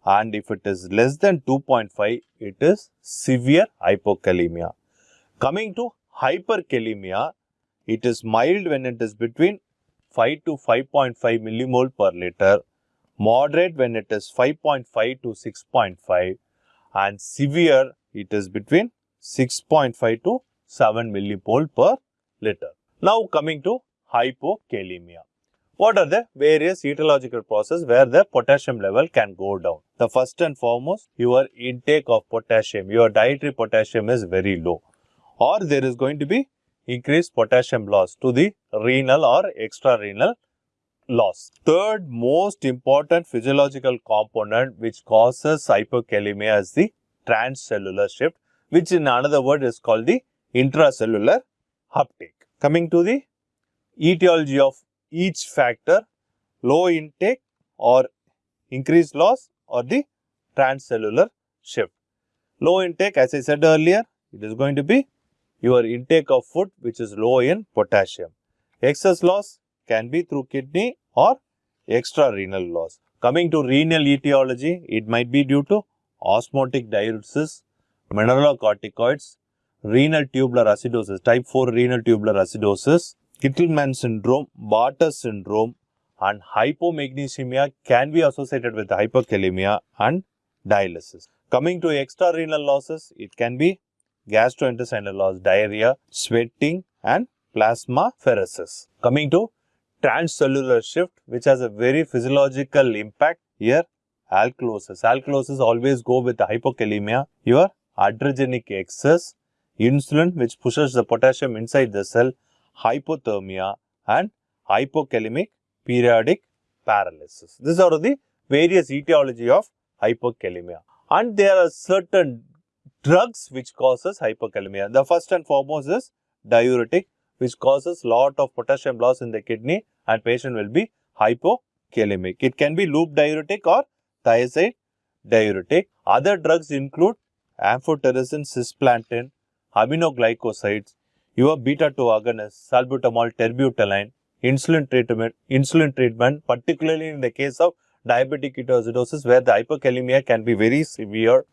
and if it is less than 2.5, it is severe hypokalemia. Coming to hyperkalemia, it is mild when it is between 5 to 5.5 millimole per liter, moderate when it is 5.5 to 6.5, and severe it is between 6.5 to 7 millimole per liter. Now coming to hypokalemia. What are the various etiological processes where the potassium level can go down? The first and foremost, your intake of potassium, your dietary potassium is very low, or there is going to be increased potassium loss to the renal or extrarenal loss. Third most important physiological component which causes hypokalemia is the transcellular shift, which in another word is called the intracellular uptake. Coming to the etiology of each factor, low intake or increased loss or the transcellular shift. Low intake, as I said earlier, it is going to be your intake of food which is low in potassium. Excess loss can be through kidney or extrarenal loss. Coming to renal etiology, it might be due to osmotic diuresis, mineralocorticoids, renal tubular acidosis, type 4 renal tubular acidosis, Kittelman syndrome, Bartter syndrome, and hypomagnesemia can be associated with hyperkalemia and dialysis. Coming to extrarenal losses, it can be gastrointestinal loss, diarrhea, sweating, and plasmapheresis. Coming to transcellular shift, which has a very physiological impact here, alkalosis. Alkalosis always go with the hypokalemia, your adrenergic excess, insulin which pushes the potassium inside the cell, hypothermia, and hypokalemic periodic paralysis. These are the various etiology of hypokalemia. And there are certain drugs which causes hypokalemia. The first and foremost is diuretic, which causes lot of potassium loss in the kidney and patient will be hypokalemic. It can be loop diuretic or thiazide diuretic. Other drugs include amphotericin, cisplatin, aminoglycosides, your beta-2 agonist, salbutamol, terbutaline, insulin treatment, particularly in the case of diabetic ketoacidosis where the hypokalemia can be very severe.